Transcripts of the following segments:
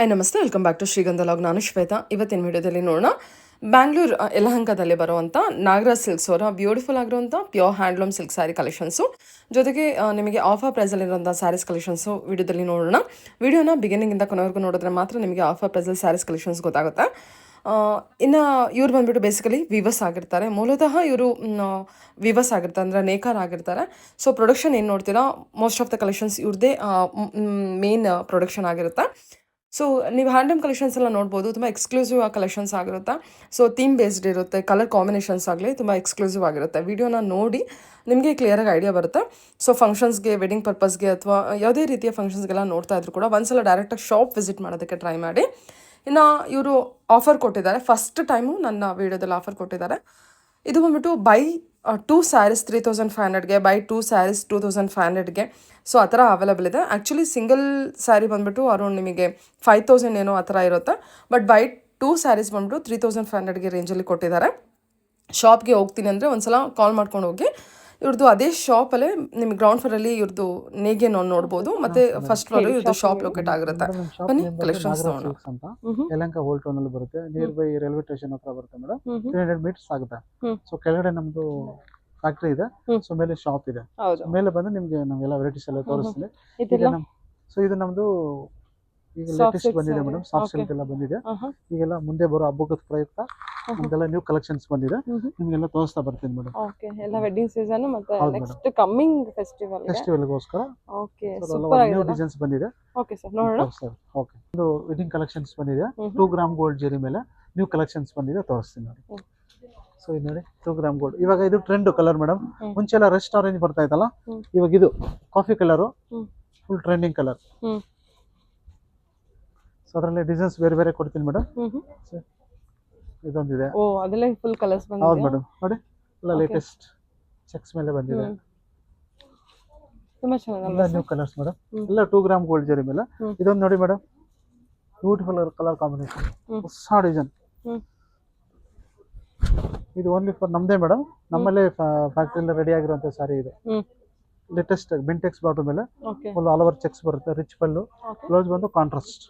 Hi ನಮಸ್ತೆ, welcome back to ಶ್ರೀಗಂಧ log. ನಾನು ಶ್ವೇತಾ. ಇವತ್ತಿನ ವಿಡಿಯೋದಲ್ಲಿ ನೋಡೋಣ ಬ್ಯಾಂಗ್ಳೂರ್ ಯಲಹಂಕದಲ್ಲಿ ಬರುವಂಥ ನಾಗರಾಜ್ ಸಿಲ್ಕ್ಸ್ ಅವರ ಬ್ಯೂಟಿಫುಲ್ ಆಗಿರುವಂಥ pure handloom silk sari collections, ಜೊತೆಗೆ ನಿಮಗೆ ಆಫರ್ ಪ್ರೈಸಲ್ಲಿರುವಂಥ ಸ್ಯಾರೀಸ್ ಕಲೆಕ್ಷನ್ಸು ವಿಡಿಯೋದಲ್ಲಿ ನೋಡೋಣ. ವಿಡಿಯೋನ ಬಿಗಿನಿಂಗಿಂದ ಕೊನೆವರೆಗೂ ನೋಡಿದ್ರೆ ಮಾತ್ರ ನಿಮಗೆ ಆಫರ್ ಪ್ರೈಸಲ್ಲಿ ಸ್ಯಾರೀಸ್ ಕಲೆಕ್ಷನ್ಸ್ ಗೊತ್ತಾಗುತ್ತೆ. ಇನ್ನು ಇವ್ರು ಬಂದುಬಿಟ್ಟು ಬೇಸಿಕಲಿ ವಿವಸ್ ಆಗಿರ್ತಾರೆ. ಮೂಲತಃ ಇವರು ವಿವಸ್ ಆಗಿರ್ತಾರೆ, ಅಂದರೆ ನೇಕಾರ್ ಆಗಿರ್ತಾರೆ. ಸೊ ಪ್ರೊಡಕ್ಷನ್ ಏನು ನೋಡ್ತೀರಾ, ಮೋಸ್ಟ್ ಆಫ್ ದ ಕಲೆಕ್ಷನ್ಸ್ ಇವ್ರದ್ದೇ ಮೇನ್ ಪ್ರೊಡಕ್ಷನ್ ಆಗಿರುತ್ತೆ. ಸೊ ನೀವು ಹ್ಯಾಂಡ್ಲೂಮ್ ಕಲೆಕ್ಷನ್ಸ್ ಎಲ್ಲ ನೋಡ್ಬೋದು, ತುಂಬ ಎಕ್ಸ್ಕ್ಲೂಸಿವ್ ಆಗಿ ಕಲೆಕ್ಷನ್ಸ್ ಆಗಿರುತ್ತೆ. ಸೊ ಥೀಮ್ ಬೇಸ್ಡ್ ಇರುತ್ತೆ, ಕಲರ್ ಕಾಂಬಿನೇಷನ್ಸ್ ಆಗಲಿ ತುಂಬ ಎಕ್ಸ್ಕ್ಲೂಸಿವ್ ಆಗಿರುತ್ತೆ. ವಿಡಿಯೋನ ನೋಡಿ ನಿಮಗೆ ಕ್ಲಿಯರಾಗಿ ಐಡಿಯಾ ಬರುತ್ತೆ. ಸೊ ಫಂಕ್ಷನ್ಸ್ಗೆ, ವೆಡ್ಡಿಂಗ್ ಪರ್ಪಸ್ಗೆ ಅಥವಾ ಯಾವುದೇ ರೀತಿಯ ಫಂಕ್ಷನ್ಸ್ಗೆಲ್ಲ ನೋಡ್ತಾ ಇದ್ರು ಕೂಡ ಒಂದ್ಸಲ ಡೈರೆಕ್ಟಾಗಿ ಶಾಪ್ ವಿಸಿಟ್ ಮಾಡೋದಕ್ಕೆ ಟ್ರೈ ಮಾಡಿ. ಇನ್ನು ಇವರು ಆಫರ್ ಕೊಟ್ಟಿದ್ದಾರೆ, ಫಸ್ಟ್ ಟೈಮು ನನ್ನ ವೀಡಿಯೋದಲ್ಲಿ ಆಫರ್ ಕೊಟ್ಟಿದ್ದಾರೆ. ಇದು ಬಂದ್ಬಿಟ್ಟು ಬೈ 2 ಸ್ಯಾರೀಸ್ 3500ಗೆ, ಬೈ 2 ಸ್ಯಾರೀಸ್ 2500ಗೆ. ಸೊ ಆ ಥರ ಅವೈಲೇಬಲ್ ಇದೆ. ಆ್ಯಕ್ಚುಲಿ ಸಿಂಗಲ್ ಸ್ಯಾರಿ ಬಂದುಬಿಟ್ಟು ಅರೌಂಡ್ ನಿಮಗೆ 5000 ಏನೋ ಆ ಥರ ಇರುತ್ತೆ. ಬಟ್ ಬೈ 2 ಸ್ಯಾರೀಸ್ ಬಂದುಬಿಟ್ಟು 3500ಗೆ ರೇಂಜಲ್ಲಿ ಕೊಟ್ಟಿದ್ದಾರೆ. ಶಾಪ್ಗೆ ಹೋಗ್ತೀನಿ ಅಂದರೆ ಒಂದ್ಸಲ ಕಾಲ್ ಮಾಡ್ಕೊಂಡು ಹೋಗಿ. ಇವ್ರದ್ದು ಅದೇ ಶಾಪಲ್ಲೇ ನಿಮಗೆ ಗ್ರೌಂಡ್ ಫ್ಲೋರಲ್ಲಿ ಇವ್ರದ್ದು ನೇಗೆ ನೋಡ್ಬೋದು, ಮತ್ತು ಫಸ್ಟ್ ಫ್ಲೋರ್ ಇವ್ರದ್ದು ಶಾಪ್ ಲೊಕೇಟ್ ಆಗಿರುತ್ತೆ. ಬನ್ನಿ ಕಲೆಕ್ಷನ್ಸ್ ನೋಡೋಣ. ಅಂತ ಯಲಹಂಕ ಓಲ್ಡ್ ಟೌನ್ ಅಲ್ಲಿ ಬರುತ್ತೆ, ನಿಯರ್ ಬೈ ರೈಲ್ವೆ ಸ್ಟೇಷನ್ ಹತ್ರ ಬರುತ್ತೆ ಮೇಡಮ್. 300 ಮೀಟರ್ಸ್ ಆಗುತ್ತೆ. ಸೊ ಕೆಳಗಡೆ ನಮ್ದು ಫ್ಯಾಕ್ಟ್ರಿ ಇದೆ, ಸೊ ಮೇಲೆ ಶಾಪ್ ಇದೆ. ಮೇಲೆ ಬಂದು ನಿಮ್ಗೆ ನಾವೆಲ್ಲ ವೆರೈಟೀಸ್ ಎಲ್ಲ ತೋರಿಸ್ತೀನಿ. ಸೊ ಇದು ನಮ್ದು ಈಗ ಲೇಟೆಸ್ಟ್ ಬಂದಿದೆ ಮೇಡಮ್, ಸಾಫ್ಟ್ ಸಿಲ್ಕ್ ಎಲ್ಲ ಬಂದಿದೆ. ಈಗೆಲ್ಲ ಮುಂದೆ ಬರೋ ಹಬ್ಬದ ಪ್ರಯುಕ್ತ ನಮ್ದೆಲ್ಲ ನ್ಯೂ ಕಲೆಕ್ಷನ್ಸ್ ಬಂದಿದೆ, ನಿಮ್ಗೆಲ್ಲ ತೋರಿಸ್ತಾ ಬರ್ತೀನಿ ಮೇಡಮ್. ಓಕೆ, ಎಲ್ಲ ವೆಡ್ಡಿಂಗ್ ಸೀಸನ್ ಮತ್ತೆ ನೆಕ್ಸ್ಟ್ ಕಮಿಂಗ್ ಫೆಸ್ಟಿವಲ್ಗೋಸ್ಕರ. ಓಕೆ, ಸೂಪರ್ ನ್ಯೂ ಡಿಸೈನ್ಸ್ ಬಂದಿದೆ. ಓಕೆ ಸರ್, ನೋಡೋಣ. ಓಕೆ, ಇದು ವೆಡ್ಡಿಂಗ್ ಕಲೆಕ್ಷನ್ಸ್ ಬಂದಿದೆ. 2 ಗ್ರಾಮ್ ಗೋಲ್ಡ್ ಜರಿ ಮೇಲೆ ನ್ಯೂ ಕಲೆಕ್ಷನ್ಸ್ ಬಂದಿದೆ, ತೋರಿಸ್ತೀನಿ ನೋಡಿ. ಸೊ ಇದು ನೋಡಿ 2 ಗ್ರಾಮ್ ಗೋಲ್ಡ್. ಇವಾಗ ಇದು ಟ್ರೆಂಡ್ ಕಲರ್ ಮೇಡಮ್. ಮುಂಚೆ ಎಲ್ಲ ರೆಸ್ಟ್ ಆರೆಂಜ್ ಬರ್ತಾ ಇತ್ತಲ್ಲ, ಇವಾಗ ಇದು coffee colour full trending colour. So ಅದರಲ್ಲಿ ಡಿಸೈನ್ಸ್ ಬೇರೆ ಬೇರೆ ಕೊಡ್ತೀನಿ ಮೇಡಮ್. ಇದೊಂದಿದೆ. ಓ, ಅದೆಲ್ಲ ಫುಲ್ ಕಲರ್ಸ್ ಬಂದಿದೆ. ಹೌದು ಮೇಡಮ್, ನೋಡಿ ಎಲ್ಲ ಲೇಟೆಸ್ಟ್ ಚೆಕ್ಸ್ ಮೇಲೆ ಬಂದಿದೆ. ತುಂಬಾ ಚೆನ್ನಾಗಿದೆ. ಎಲ್ಲ ನ್ಯೂ ಕಲರ್ಸ್ ಮೇಡಮ್, ಎಲ್ಲ 2 ಗ್ರಾಮ್ ಗೋಲ್ಡ್ ಜರಿ ಮೇಲೆ. ಇದೊಂದು ನೋಡಿ ಮೇಡಮ್, ಬ್ಯೂಟಿಫುಲ್ ಕಲರ್ ಕಾಂಬಿನೇಷನ್, ಹೊಸ ಡಿಸೈನ್. ಇದು ಓನ್ಲಿ ಫಾರ್ ನಮ್ದೇ ಮೇಡಮ್, ನಮ್ಮಲ್ಲೇ ಫ್ಯಾಕ್ಟ್ರಿಯಲ್ಲಿ ರೆಡಿ ಆಗಿರುವಂತ ಸಾರಿ ಇದೆ. ಲೇಟೆಸ್ಟ್ ಬಿಂಟೆಕ್ಸ್ ಬಾರ್ಡರ್ ಮೇಲೆ ಫುಲ್ ಆಲ್ ಓವರ್ ಚೆಕ್ಸ್ ಬರುತ್ತೆ, ರಿಚ್ ಪಲ್ಲು, ಬ್ಲೌಸ್ ಬಂದು ಕಾಂಟ್ರಾಸ್ಟ್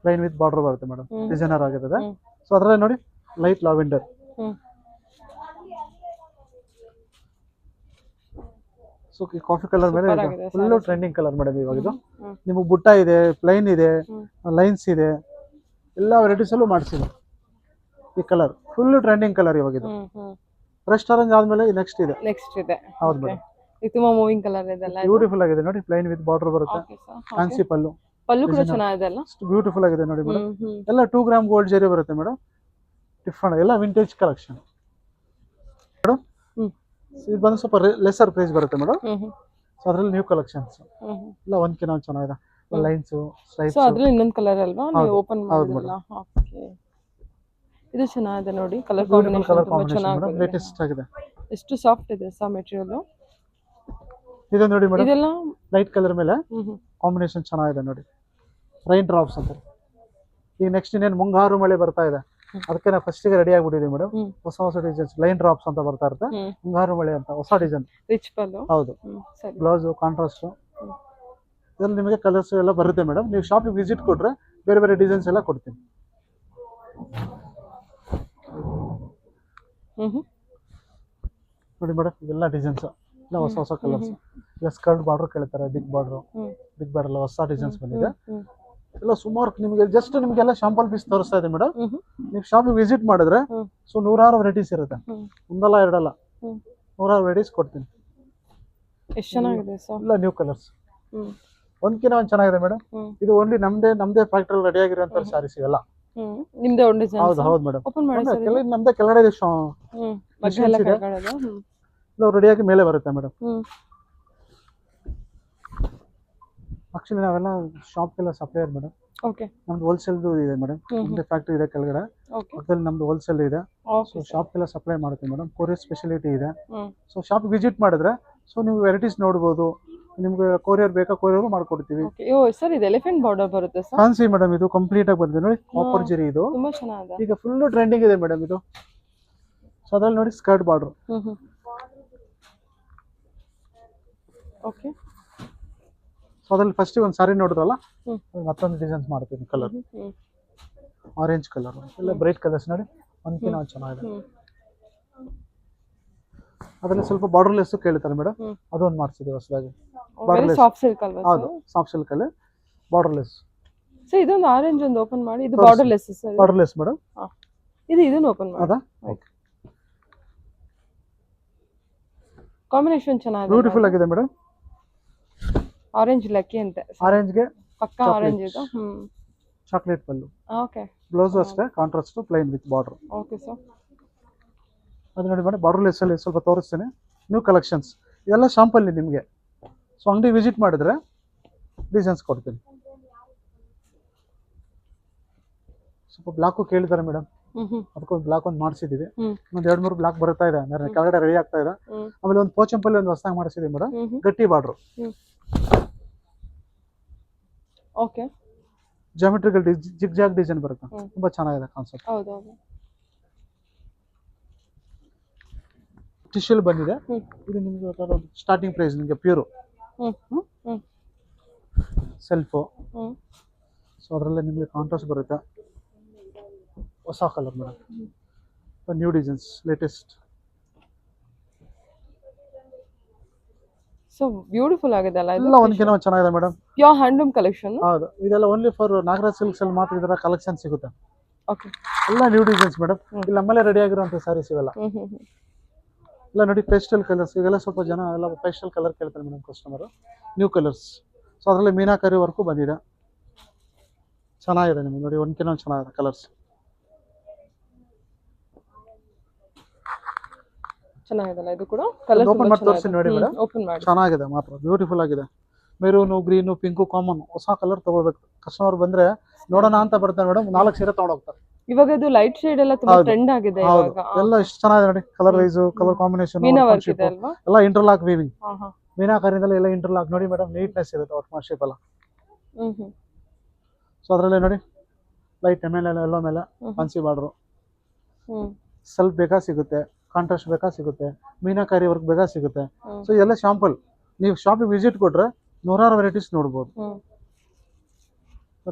ಪ್ಲೈನ್ ವಿತ್ ಬಾರ್ಡರ್ ಬರುತ್ತೆ ಮೇಡಮ್, ಡಿಸೈನರ್ ಆಗಿರುತ್ತೆ. ಸೊ ಅದರಲ್ಲಿ ನೋಡಿ ಲೈಟ್ ಲಾವೆಂಡರ್. ಸೊ ಕಾಫಿ ಕಲರ್ ಮೇಲೆ ಫುಲ್ ಟ್ರೆಂಡಿಂಗ್ ಕಲರ್ ಮೇಡಮ್. ಇವಾಗ ಇದು ನಿಮಗೆ ಬುಟ್ಟ ಇದೆ, ಪ್ಲೈನ್ ಇದೆ, ಲೈನ್ಸ್ ಇದೆ, ಎಲ್ಲ ವೆರೈಟೀಸ್ ಅಲ್ಲೂ ಮಾಡಿಸಿದೆ. ಈ ಕಲರ್ ಫುಲ್ ಟ್ರೆಂಡಿಂಗ್ ಕಲರ್ ಇವಾಗ ಇದು. ರೆಸ್ಟ್ ಆರೆಂಜ್ ಆದ್ಮೇಲೆ ನೆಕ್ಸ್ಟ್ ಇದೆ. ಹೌದು ಮೇಡಮ್, ಇದು ತುಂಬಾ ಮೂವಿಂಗ್ ಕಲರ್ ಇದೆ, ಬ್ಯೂಟಿಫುಲ್ ಆಗಿದೆ ನೋಡಿ, ಪ್ಲೈನ್ ವಿತ್ ಬಾರ್ಡರ್ ಬರುತ್ತೆ, ಫ್ಯಾನ್ಸಿ ಪಲ್ಲು ಕೂಡ ಚೆನ್ನಾಗಿದೆ ಅಲ್ಲ, ಬ್ಯೂಟಿಫುಲ್ ಆಗಿದೆ ನೋಡಿ ಮೇಡಮ್. ಎಲ್ಲ 2 ಗ್ರಾಮ್ ಗೋಲ್ಡ್ ಜರಿ ಬರುತ್ತೆ ಮೇಡಮ್, ಡಿಫ್ರೆಂಟ್, ಎಲ್ಲ ವಿಂಟೇಜ್ ಕಲೆಕ್ಷನ್ ಮೇಡಮ್. ಇದು ಬಂದು ಸ್ವಲ್ಪ ಲೆಸರ್ ಪ್ರೈಸ್ ಬರುತ್ತೆ ಮೇಡಮ್. ಸೊ ಅದ್ರಲ್ಲಿ ನ್ಯೂ ಕಲೆಕ್ಷನ್ಸ್ ಎಲ್ಲ ಒಂದ್ಕಿನ ಒಂದು ಚೆನ್ನಾಗಿದೆ, ಲೈನ್ಸ್ ಸ್ಟ್ರೈಪ್ಸ್. ಅದ್ರಲ್ಲಿ ಇನ್ನೊಂದು ಕಲರ್ ಅಲ್ವಾ ನೀವು ಓಪನ್ ಮಾಡಿದ್ರಲ್ಲ? ಓಕೆ, ಇದು ಚೆನ್ನಾಗಿದೆ ನೋಡಿ, ಕಲರ್ ಕಾಂಬಿನೇಷನ್ ತುಂಬಾ ಚೆನ್ನಾಗಿದೆ, ಲೇಟೆಸ್ಟ್ ಆಗಿದೆ. ಎಷ್ಟು ಸಾಫ್ಟ್ ಇದೆ ಸಾ ಮೆಟೀರಿಯಲ್. ಇದು ನೋಡಿ ಮೇಡಮ್, ಇದೆಲ್ಲ ಲೈಟ್ ಕಲರ್ ಮೇಲೆ ಕಾಂಬಿನೇಷನ್ ಚೆನ್ನಾಗಿದೆ ನೋಡಿ, ರೈನ್ ಡ್ರಾಪ್ಸ್ ಅಂತ. ಈಗ ನೆಕ್ಸ್ಟ್ ಇನ್ನೇನು ಮುಂಗಾರು ಮಳೆ ಬರ್ತಾ ಇದೆ, ಅದಕ್ಕೆ ನಾವು ಫಸ್ಟಿಗೆ ರೆಡಿ ಆಗ್ಬಿಟ್ಟಿದ್ದೀವಿ ಮೇಡಮ್. ಹೊಸ ಹೊಸ ಡಿಸೈನ್ಸ್, ಲೈನ್ ಡ್ರಾಪ್ಸ್ ಅಂತ ಬರ್ತಾ ಇರುತ್ತೆ, ಮುಂಗಾರು ಮಳೆ ಅಂತ ಹೊಸ ಡಿಸೈನ್, ರಿಚ್ ಪಲ್ಲು. ಹೌದು, ಬ್ಲೌಸ್ ಕಾಂಟ್ರಾಸ್ಟ್. ಇದ್ರಲ್ಲಿ ನಿಮಗೆ ಕಲರ್ಸ್ ಎಲ್ಲ ಬರುತ್ತೆ ಮೇಡಮ್. ನೀವು ಶಾಪಿಗೆ ವಿಸಿಟ್ ಕೊಟ್ರೆ ಬೇರೆ ಬೇರೆ ಡಿಸೈನ್ಸ್ ಎಲ್ಲ ಕೊಡ್ತೀನಿ. ನೋಡಿ ಮೇಡಮ್, ಇವೆಲ್ಲ ಡಿಸೈನ್ಸ್ ಎಲ್ಲ ಹೊಸ ಹೊಸ ಕಲರ್ಸ್. ಇಲ್ಲ ಸ್ಕರ್ಟ್ ಬಾರ್ಡರ್ ಕೇಳ್ತಾರೆ, ಬಿಗ್ ಬಾರ್ಡರ್ ಎಲ್ಲ ಹೊಸ ಡಿಸೈನ್ಸ್ ಬಂದಿದೆ. ಎಲ್ಲ ಸುಮಾರು ನಿಮಗೆ ಜಸ್ಟ್ ನಿಮ್ಗೆಲ್ಲ ಶಾಂಪಲ್ ಪೀಸ್ ತೋರಿಸ್ತಾ ಇದೆ ಮೇಡಮ್. ನೀವು ಶಾಪಿಗೆ ವಿಸಿಟ್ ಮಾಡಿದ್ರೆ ಸೊ 100 ವೆರೈಟೀಸ್ ಇರುತ್ತೆ, ಒಂದಲ್ಲ ಎರಡಲ್ಲ, 100 ವೆರೈಟೀಸ್ ಕೊಡ್ತೀನಿ. ಎಷ್ಟು ಚೆನ್ನಾಗಿದೆ ಎಲ್ಲ ನ್ಯೂ ಕಲರ್ಸ್, ಒಂದ್ಕಿನ ಒಂದ್ ಚೆನ್ನಾಗಿದೆ ಮೇಡಮ್. ಇದು ಓನ್ಲಿ ನಮ್ದೇ ಫ್ಯಾಕ್ಟ್ರಿ ರೆಡಿ ಆಗಿರುವಂತ ಸಾರೀಸ್ ಇವೆಲ್ಲ. ನಿಮ್ದೇ ಒಂದು ಡಿಸೈನ್. ಹೌದು ಹೌದು ಮೇಡಮ್, ಓಪನ್ ಮಾಡಿ ನಮ್ದೇ ಕೆಳಗಡೆ ರೆಡಿಯಾಗಿ ಮೇಲೆ ಬರುತ್ತೆ ಮೇಡಮ್. ಆಕ್ಚುಲಿ ನಾವೆಲ್ಲ ಶಾಪ್ಗೆಲ್ಲ ಸಪ್ಲೈಯರ್ ಮೇಡಮ್. ಓಕೆ, ನಮ್ದು ಹೋಲ್ಸೇಲ್ದು ಇದೆ ಮೇಡಮ್, ನಮ್ದೇ ಫ್ಯಾಕ್ಟ್ರಿ ಇದೆ ಕೆಳಗಡೆ, ಅದ್ರಲ್ಲಿ ನಮ್ದು ಹೋಲ್ಸೇಲ್ ಇದೆ. ಸೊ ಶಾಪ್ಗೆಲ್ಲ ಸಪ್ಲೈ ಮಾಡ್ತೀವಿ ಮೇಡಮ್, ಕೊರಿಯರ್ ಸ್ಪೆಷಾಲಿಟಿ ಇದೆ. ಸೊ ಶಾಪ್ ವಿಸಿಟ್ ಮಾಡಿದ್ರೆ ಸೊ ನೀವು ವೆರೈಟೀಸ್ ನೋಡ್ಬೋದು. ನಿಮ್ಗೆ ಕೊರಿಯರ್ ಬೇಕಾ, ಕೊರಿಯರ್ ಮಾಡ್ಕೊಡ್ತೀವಿ. ಸರ್ ಇದು ಎಲಿಫೆಂಟ್ ಬಾರ್ಡರ್ ಬರುತ್ತೆ ಸರ್. ಫ್ಯಾನ್ಸಿ ಮೇಡಮ್, ಇದು ಕಂಪ್ಲೀಟ್ ಆಗಿ ಬಂದಿದೆ ನೋಡಿ, ಕಾಪರ್ ಜರಿ. ಇದು ತುಂಬಾ ಚೆನ್ನಾಗಿದೆ, ಈಗ ಫುಲ್ ಟ್ರೆಂಡಿಂಗ್ ಇದೆ ಮೇಡಮ್ ಇದು. ಸೊ ಅದ್ರಲ್ಲಿ ನೋಡಿ ಸ್ಕರ್ಟ್ ಬಾರ್ಡರ್. ಓಕೆ, ಅದ್ರಲ್ಲಿ ಫಸ್ಟ್ ಒಂದು ಸಾರಿ ನೋಡಿದ್ರಲ್ಲ, ಹ್ಮ್. ಮತ್ತೊಂದು ಡಿಸೈನ್ಸ್ ಮಾಡ್ತೀನಿ ಕಲರ್, ಹ್ಮ್. ಆರೆಂಜ್ ಕಲರ್ ಎಲ್ಲ ಬ್ರೈಟ್ ಕಲರ್ಸ್ ನೋಡಿ, ಒಂದ್ಕಿನ ಒಂದು ಚೆನ್ನಾಗಿದೆ. ಹ್ಮ್. ಅದರಲ್ಲಿ ಸ್ವಲ್ಪ ಬಾರ್ಡರ್ಲೆಸ್ ಕೇಳ್ತಾರೆ ಮೇಡಮ್, ಹ್ಮ್. ಅದೊಂದು ಮಾಡ್ಸಿದ್ದೀವಿ ಹೊಸದಾಗಿ. Very Borderless. ಸಾಫ್ಟ್ ಸಿಲ್ಕ್ ಅಲ್ವಾ ಹೌದು, ಸಾಫ್ಟ್ ಸಿಲ್ಕ್ ಅಲ್ಲಿ ಬಾರ್ಡರ್ಲೆಸ್. ಸೊ ಇದೊಂದು ಆರೆಂಜ್ ಒಂದು ಓಪನ್ ಮಾಡಿ, ಇದು ತೋರ್ಸಿ. Borderless sir. ಬಾರ್ಡರ್ಲೆಸ್ ಮೇಡಮ್, ಇದನ್ನ ಓಪನ್ ಮಾಡಿ. ಅದಾ ಕಾಂಬಿನೇಷನ್ ಚೆನ್ನಾಗಿದೆ, ಬ್ಯೂಟಿಫುಲ್ ಆಗಿದೆ ಮೇಡಮ್. ಆರೆಂಜ್ ಲಕ್ಕಿ ಅಂತೆ, ಆರೆಂಜ್ಗೆ ಪಕ್ಕಾ ಆರೆಂಜ್ ಇದು. ಚಾಕ್ಲೇಟ್ ಪಲ್ಲು, ಓಕೆ ಬ್ಲೌಸ್ ಅಷ್ಟೇ contrast plain with border. Okay sir. ಅದು ನೋಡಿ ಮೇಡಮ್, ಬಾರ್ಡರ್ಲೆಸ್ ಅಲ್ಲಿ ಸ್ವಲ್ಪ ತೋರಿಸ್ತೇನೆ, ನ್ಯೂ ಕಲೆಕ್ಷನ್ಸ್ ಇದೆಲ್ಲ ಶಾಂಪಲ್ಲಿ ನಿಮಗೆ. ಸೊ ಅಂಗಡಿ ವಿಸಿಟ್ ಮಾಡಿದ್ರೆ ಡಿಸೈನ್ಸ್ ಕೊಡ್ತೀನಿ. ಸ್ವಲ್ಪ ಬ್ಲಾಕು ಕೇಳಿದ್ದಾರೆ ಮೇಡಮ್, ಅದಕ್ಕೊಂದು ಬ್ಲಾಕ್ ಒಂದು ಮಾಡಿಸಿದೀವಿ. ಒಂದು 2-3 ಬ್ಲಾಕ್ ಬರ್ತಾ ಇದೆ, ಕೆಳಗಡೆ ರೆಡಿ ಆಗ್ತಾ ಇದೆ. ಆಮೇಲೆ ಒಂದು ಪೋಚಂಪಲ್ಲಿ ಒಂದು ಹೊಸದಾಗಿ ಮಾಡಿಸಿದೀವಿ ಮೇಡಮ್, ಗಟ್ಟಿ ಬಾರ್ಡ್ರು, ಓಕೆ. ಜಾಮೆಟ್ರಿಕಲ್ ಜಿಗ್ ಜಾಗ್ ಡಿಸೈನ್ ಬರುತ್ತೆ, ತುಂಬಾ ಚೆನ್ನಾಗಿದೆ ಕಾನ್ಸೆಪ್ಟ್. ಹೌದೌದು. ಟಿಶ್ಯೂಲ್ ಬಂದಿದೆ. ಇದು ನಿಮ್ಗೆ ಸ್ಟಾರ್ಟಿಂಗ್ ಪ್ರೈಸ್ ನಿಮಗೆ ಪ್ಯೂರು ಸೆಲ್ಫು. ಸೊ ಅದರಲ್ಲೇ ನಿಮಗೆ ಕಾಂಟ್ರಾಸ್ಟ್ ಬರುತ್ತೆ, ಹೊಸ colour madam, new designs latest. So beautiful ಆಗಿದೆ ಅಲ್ಲ ಇದು? ಎಲ್ಲ ಒಂದ್ಕಿನ ಚೆನ್ನಾಗಿದೆ ಮೇಡಮ್, ಪ್ಯೂರ್ ಹ್ಯಾಂಡ್ಲೂಮ್ ಕಲೆಕ್ಷನ್. ಹೌದು, ಇದೆಲ್ಲ ಓನ್ಲಿ ಫಾರ್ ನಾಗರಾಜ್ ಸಿಲ್ಕ್ಸ್ ಅಲ್ಲಿ ಮಾತ್ರ ಇದರ ಕಲೆಕ್ಷನ್ ಸಿಗುತ್ತೆ. ಓಕೆ. ಎಲ್ಲ ನ್ಯೂ ಡಿಸೈನ್ಸ್ ಮೇಡಮ್, ಇಲ್ಲಿ ನಮ್ಮಲ್ಲೇ ರೆಡಿ ಆಗಿರುವಂತ ಸಾರೀಸ್ ಇವೆಲ್ಲ. ಎಲ್ಲ ನೋಡಿ ಪೇಸ್ಟಲ್ ಕಲರ್ಸ್, ಈಗೆಲ್ಲ ಸ್ವಲ್ಪ ಜನ ಎಲ್ಲ ಪೇಸ್ಟಲ್ ಕಲರ್ ಕೇಳ್ತಾರೆ madam customer, new colours. So ಅದರಲ್ಲಿ ಮೀನಾಕರಿ ವರ್ಕು ಬಂದಿದೆ, ಚೆನ್ನಾಗಿದೆ ನಿಮಗೆ ನೋಡಿ, ಒಂದ್ಕಿನ ಚೆನ್ನಾಗಿದೆ ಕಲರ್ಸ್. ಚೆನ್ನಾಗಿದಲ್ಲ ಇದು ಕೂಡ? ಕಲರ್ ಓಪನ್ ಮಾಡಿ ತೋರಿಸಿ ನೋಡಿ ಮೇಡಮ್, ಓಪನ್ ಮಾಡಿ. ಚೆನ್ನಾಗಿದೆ ಮಾತ್ರ, ಬ್ಯೂಟಿಫುಲ್ ಆಗಿದೆ. ಮೆರೂನು, ಗ್ರೀನು, ಪಿಂಕು ಕಾಮನ್, ಹೊಸ ಕಲರ್ ತಗೋಬೇಕು. ಕಸ್ಟಮರ್ ಬಂದ್ರೆ ನೋಡೋಣ ಅಂತ ಬರ್ತಾರೆ ಮೇಡಮ್, 4 ಸೀರೆ ತಗೊಂಡೋಗ್ತಾರೆ. ಇವಾಗ ಇದು ಲೈಟ್ ಶೇಡ್ ಎಲ್ಲ ತುಂಬಾ ಟ್ರೆಂಡ್ ಆಗಿದೆ ಇವಾಗ. ಎಲ್ಲ ಎಷ್ಟು ಚೆನ್ನಾಗಿದೆ ನೋಡಿ, ಕಲರ್ ವೈಸ್, ಕಲರ್ ಕಾಂಬಿನೇಷನ್, ಮೀನಾ ವರ್ಕ್ ಇದೆ ಅಲ್ವಾ? ಎಲ್ಲ ಇಂಟರ್ಲಾಕ್ ವೀವಿಂಗ್, ಮೀನಾಕರಿಂದಲೇ ಎಲ್ಲ ಇಂಟರ್ಲಾಕ್ ನೋಡಿ ಮೇಡಮ್, ನೀಟ್ನೆಸ್ ಇರುತ್ತೆ ವರ್ಕ್ಮಾನ್ಶಿಪ್ ಎಲ್ಲ. ಸೊ ಅದರಲ್ಲೇ ನೋಡಿ ಲೈಟ್ ಮೇಲೆ ಎಲ್ಲೋ ಮೇಲೆ ಫ್ಯಾನ್ಸಿ ಬಾರ್ಡ್ರು, ಸ್ವಲ್ಪ ಬೇಕಾ ಸಿಗುತ್ತೆ, ಕಾಂಟ್ರಾಸ್ಟ್ ಬೇಕಾ ಸಿಗುತ್ತೆ, ಮೀನಾಕಾರಿ ವರ್ಕ್ ಬೇಕಾ ಸಿಗುತ್ತೆ. ಸೊ ಎಲ್ಲ ಶಾಂಪಲ್, ನೀವು ಶಾಪಿಗೆ ವಿಸಿಟ್ ಕೊಟ್ರೆ 100 ವೆರೈಟೀಸ್ ನೋಡ್ಬೋದು.